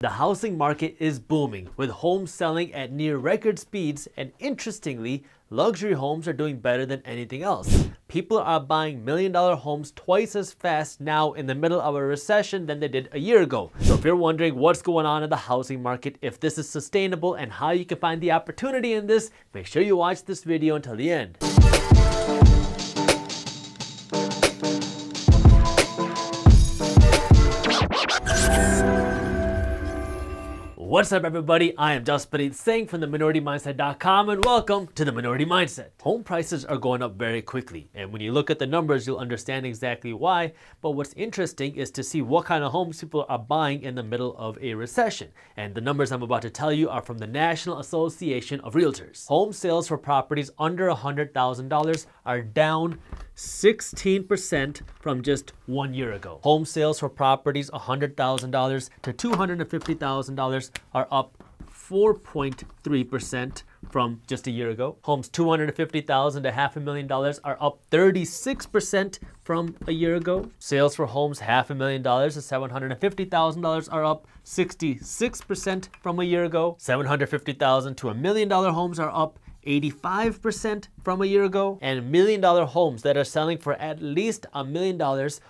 The housing market is booming, with homes selling at near record speeds, and interestingly, luxury homes are doing better than anything else. People are buying million-dollar homes twice as fast now in the middle of a recession than they did a year ago. So if you're wondering what's going on in the housing market, if this is sustainable, and how you can find the opportunity in this, make sure you watch this video until the end. What's up, everybody? I am Jaspreet Singh from theMinorityMindset.com, and welcome to The Minority Mindset. Home prices are going up very quickly, and when you look at the numbers, you'll understand exactly why. But what's interesting is to see what kind of homes people are buying in the middle of a recession. And the numbers I'm about to tell you are from the National Association of Realtors. Home sales for properties under $100,000 are down 16% from just 1 year ago. Home sales for properties $100,000 to $250,000 are up 4.3% from just a year ago. Homes $250,000 to $500,000 are up 36% from a year ago. Sales for homes $500,000 to $750,000 are up 66% from a year ago. $750,000 to $1 million homes are up 85% from a year ago. And $1 million homes that are selling for at least $1 million,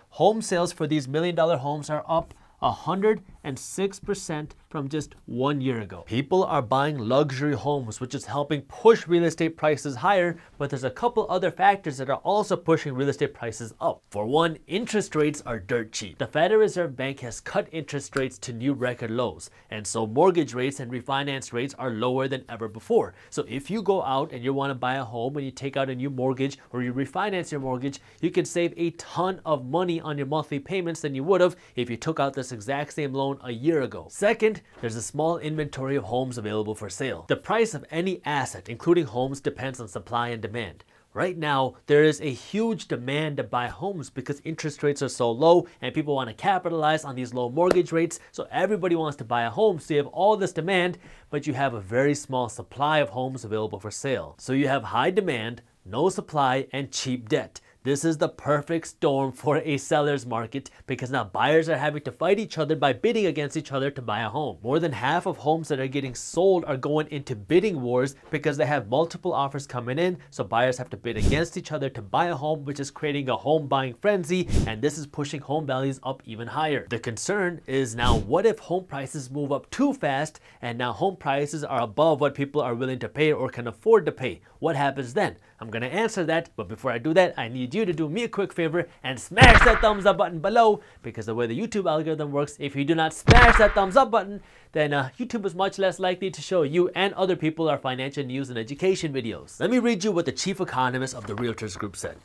home sales for these $1 million homes are up 106% from just 1 year ago. People are buying luxury homes, which is helping push real estate prices higher, but there's a couple other factors that are also pushing real estate prices up. For one, interest rates are dirt cheap. The Federal Reserve Bank has cut interest rates to new record lows, and so mortgage rates and refinance rates are lower than ever before. So if you go out and you want to buy a home and you take out a new mortgage or you refinance your mortgage, you can save a ton of money on your monthly payments than you would have if you took out this exact same loan a year ago. Second, there's a small inventory of homes available for sale. The price of any asset, including homes, depends on supply and demand. Right now, there is a huge demand to buy homes because interest rates are so low and people want to capitalize on these low mortgage rates. So everybody wants to buy a home. So you have all this demand, but you have a very small supply of homes available for sale. So you have high demand, no supply, and cheap debt. This is the perfect storm for a seller's market because now buyers are having to fight each other by bidding against each other to buy a home. More than half of homes that are getting sold are going into bidding wars because they have multiple offers coming in, so buyers have to bid against each other to buy a home, which is creating a home buying frenzy, and this is pushing home values up even higher. The concern is now, what if home prices move up too fast and now home prices are above what people are willing to pay or can afford to pay? What happens then? I'm gonna answer that, but before I do that, I need you to do me a quick favor and smash that thumbs up button below, because the way the YouTube algorithm works, if you do not smash that thumbs up button, then YouTube is much less likely to show you and other people our financial news and education videos. Let me read you what the chief economist of the Realtors Group said.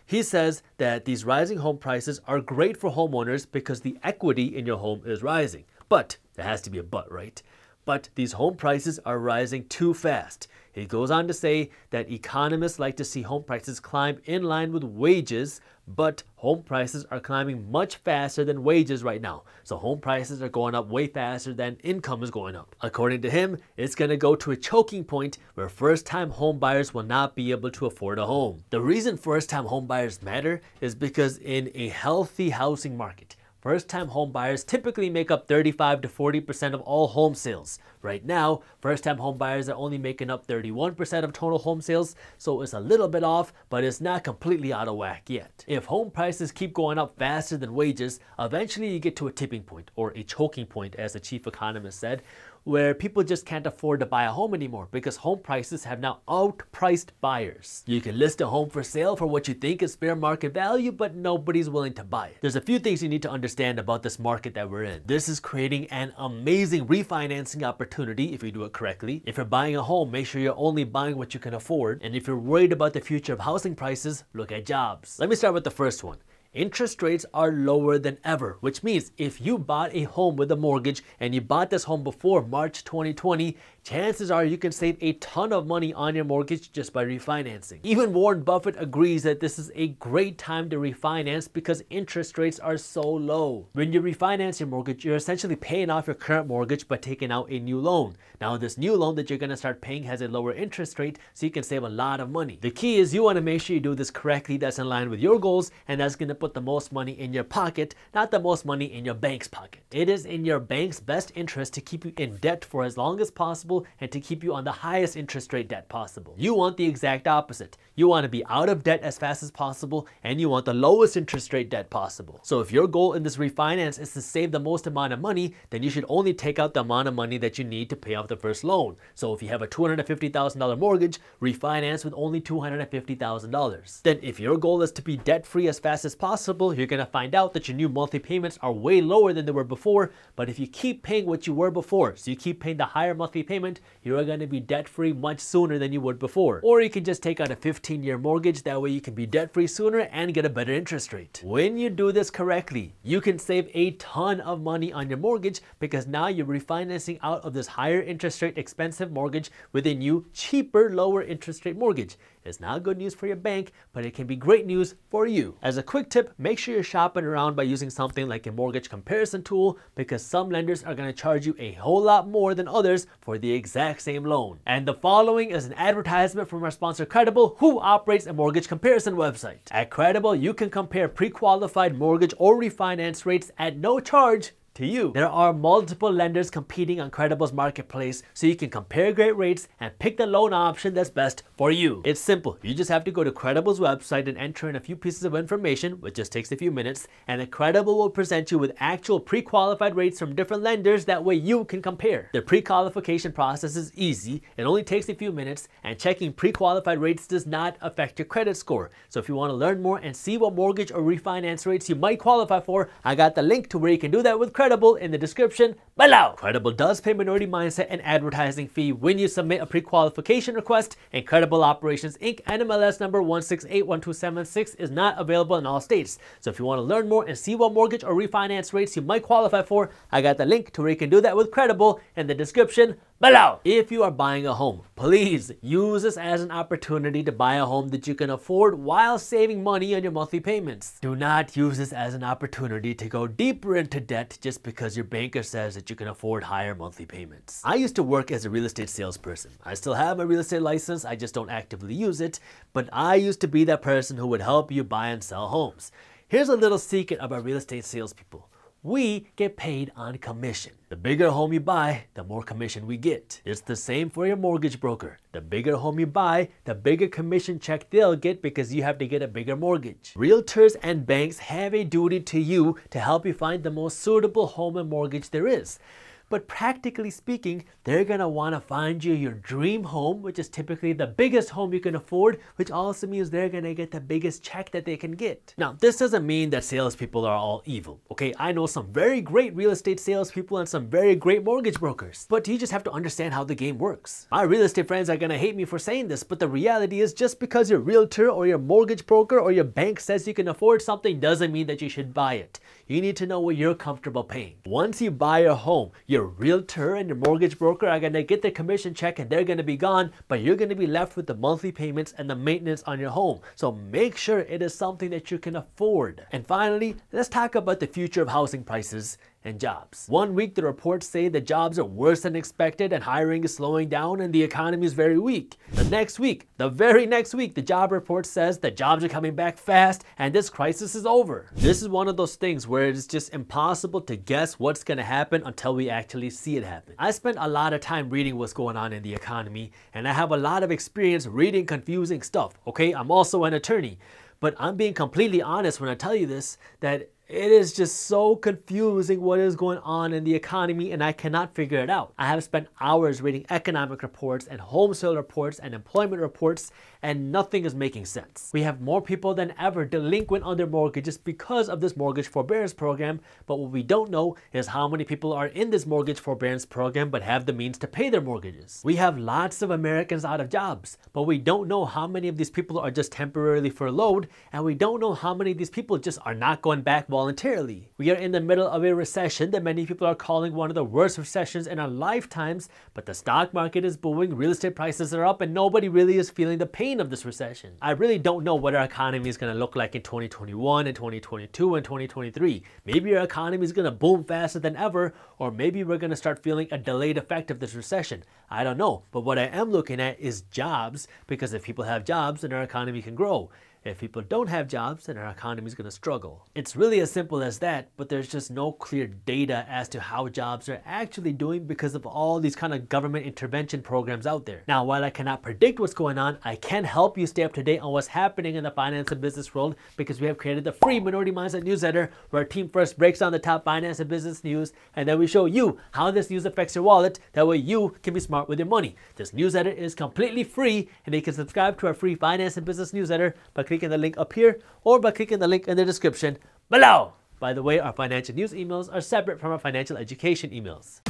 He says that these rising home prices are great for homeowners because the equity in your home is rising. But, there has to be a but, right? But these home prices are rising too fast. He goes on to say that economists like to see home prices climb in line with wages, but home prices are climbing much faster than wages right now. So home prices are going up way faster than income is going up. According to him, it's going to go to a choking point where first-time home buyers will not be able to afford a home. The reason first-time home buyers matter is because in a healthy housing market, first-time home buyers typically make up 35 to 40% of all home sales. Right now, first-time home buyers are only making up 31% of total home sales, so it's a little bit off, but it's not completely out of whack yet. If home prices keep going up faster than wages, eventually you get to a tipping point, or a choking point, as the chief economist said, where people just can't afford to buy a home anymore because home prices have now outpriced buyers. You can list a home for sale for what you think is fair market value, but nobody's willing to buy it. There's a few things you need to understand about this market that we're in. This is creating an amazing refinancing opportunity if you do it correctly. If you're buying a home, make sure you're only buying what you can afford. And if you're worried about the future of housing prices, look at jobs. Let me start with the first one. Interest rates are lower than ever, which means if you bought a home with a mortgage and you bought this home before March 2020, chances are you can save a ton of money on your mortgage just by refinancing. Even Warren Buffett agrees that this is a great time to refinance because interest rates are so low. When you refinance your mortgage, you're essentially paying off your current mortgage by taking out a new loan. Now, this new loan that you're going to start paying has a lower interest rate, so you can save a lot of money. The key is you want to make sure you do this correctly, that's in line with your goals, and that's going to put the most money in your pocket, not the most money in your bank's pocket. It is in your bank's best interest to keep you in debt for as long as possible and to keep you on the highest interest rate debt possible. You want the exact opposite. You want to be out of debt as fast as possible, and you want the lowest interest rate debt possible. So if your goal in this refinance is to save the most amount of money, then you should only take out the amount of money that you need to pay off the first loan. So if you have a $250,000 mortgage, refinance with only $250,000. Then if your goal is to be debt-free as fast as possible, you're going to find out that your new monthly payments are way lower than they were before. But if you keep paying what you were before, so you keep paying the higher monthly payment, you are going to be debt-free much sooner than you would before. Or you can just take out a 15-year mortgage, that way you can be debt-free sooner and get a better interest rate. When you do this correctly, you can save a ton of money on your mortgage because now you're refinancing out of this higher interest rate expensive mortgage with a new, cheaper, lower interest rate mortgage. It's not good news for your bank, but it can be great news for you. As a quick tip, make sure you're shopping around by using something like a mortgage comparison tool because some lenders are going to charge you a whole lot more than others for the exact same loan. And the following is an advertisement from our sponsor Credible, who operates a mortgage comparison website. At Credible, you can compare pre-qualified mortgage or refinance rates at no charge to you. There are multiple lenders competing on Credible's marketplace, so you can compare great rates and pick the loan option that's best for you. It's simple. You just have to go to Credible's website and enter in a few pieces of information, which just takes a few minutes, and then Credible will present you with actual pre-qualified rates from different lenders. That way you can compare. The pre-qualification process is easy. It only takes a few minutes, and checking pre-qualified rates does not affect your credit score. So if you want to learn more and see what mortgage or refinance rates you might qualify for, I got the link to where you can do that with Credible in the description below. Credible does pay minority mindset and advertising fee when you submit a pre-qualification request, and Credible Operations Inc. NMLS number 1681276 is not available in all states. So if you want to learn more and see what mortgage or refinance rates you might qualify for, I got the link to where you can do that with Credible in the description below. If you are buying a home, please use this as an opportunity to buy a home that you can afford while saving money on your monthly payments. Do not use this as an opportunity to go deeper into debt just because your banker says that you can afford higher monthly payments. I used to work as a real estate salesperson. I still have my real estate license, I just don't actively use it, but I used to be that person who would help you buy and sell homes. Here's a little secret about real estate salespeople. We get paid on commission. The bigger home you buy, the more commission we get. It's the same for your mortgage broker. The bigger home you buy, the bigger commission check they'll get because you have to get a bigger mortgage. Realtors and banks have a duty to you to help you find the most suitable home and mortgage there is. But practically speaking, they're going to want to find you your dream home, which is typically the biggest home you can afford, which also means they're going to get the biggest check that they can get. Now, this doesn't mean that salespeople are all evil. Okay, I know some very great real estate salespeople and some very great mortgage brokers, but you just have to understand how the game works. My real estate friends are going to hate me for saying this, but the reality is just because your realtor or your mortgage broker or your bank says you can afford something doesn't mean that you should buy it. You need to know what you're comfortable paying. Once you buy a home, your realtor and your mortgage broker are going to get their commission check and they're going to be gone, but you're going to be left with the monthly payments and the maintenance on your home. So make sure it is something that you can afford. And finally, let's talk about the future of housing prices and jobs. 1 week, the reports say that jobs are worse than expected and hiring is slowing down and the economy is very weak. The next week, the very next week, the job report says that jobs are coming back fast and this crisis is over. This is one of those things where it's just impossible to guess what's going to happen until we actually see it happen. I spent a lot of time reading what's going on in the economy, and I have a lot of experience reading confusing stuff. Okay, I'm also an attorney, but I'm being completely honest when I tell you this, that it is just so confusing what is going on in the economy, and I cannot figure it out. I have spent hours reading economic reports and home sale reports and employment reports, and nothing is making sense. We have more people than ever delinquent on their mortgages because of this mortgage forbearance program, but what we don't know is how many people are in this mortgage forbearance program but have the means to pay their mortgages. We have lots of Americans out of jobs, but we don't know how many of these people are just temporarily furloughed, and we don't know how many of these people just are not going back voluntarily. We are in the middle of a recession that many people are calling one of the worst recessions in our lifetimes, but the stock market is booming, real estate prices are up, and nobody really is feeling the pain of this recession. I really don't know what our economy is going to look like in 2021 and 2022 and 2023. Maybe our economy is going to boom faster than ever, or maybe we're going to start feeling a delayed effect of this recession. I don't know, but what I am looking at is jobs, because if people have jobs, then our economy can grow. If people don't have jobs, then our economy is going to struggle. It's really as simple as that, but there's just no clear data as to how jobs are actually doing because of all these kind of government intervention programs out there. Now, while I cannot predict what's going on, I can help you stay up to date on what's happening in the finance and business world because we have created the free Minority Mindset newsletter where our team first breaks down the top finance and business news, and then we show you how this news affects your wallet. That way you can be smart with your money. This newsletter is completely free, and you can subscribe to our free finance and business newsletter by clicking the link up here or by clicking the link in the description below. By the way, our financial news emails are separate from our financial education emails.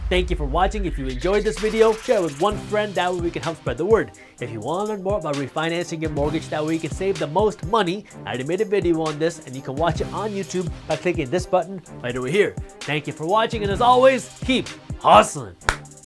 Thank you for watching. If you enjoyed this video, share it with one friend. That way we can help spread the word. If you want to learn more about refinancing your mortgage, that way you can save the most money, I already made a video on this and you can watch it on YouTube by clicking this button right over here. Thank you for watching, and as always, keep hustling.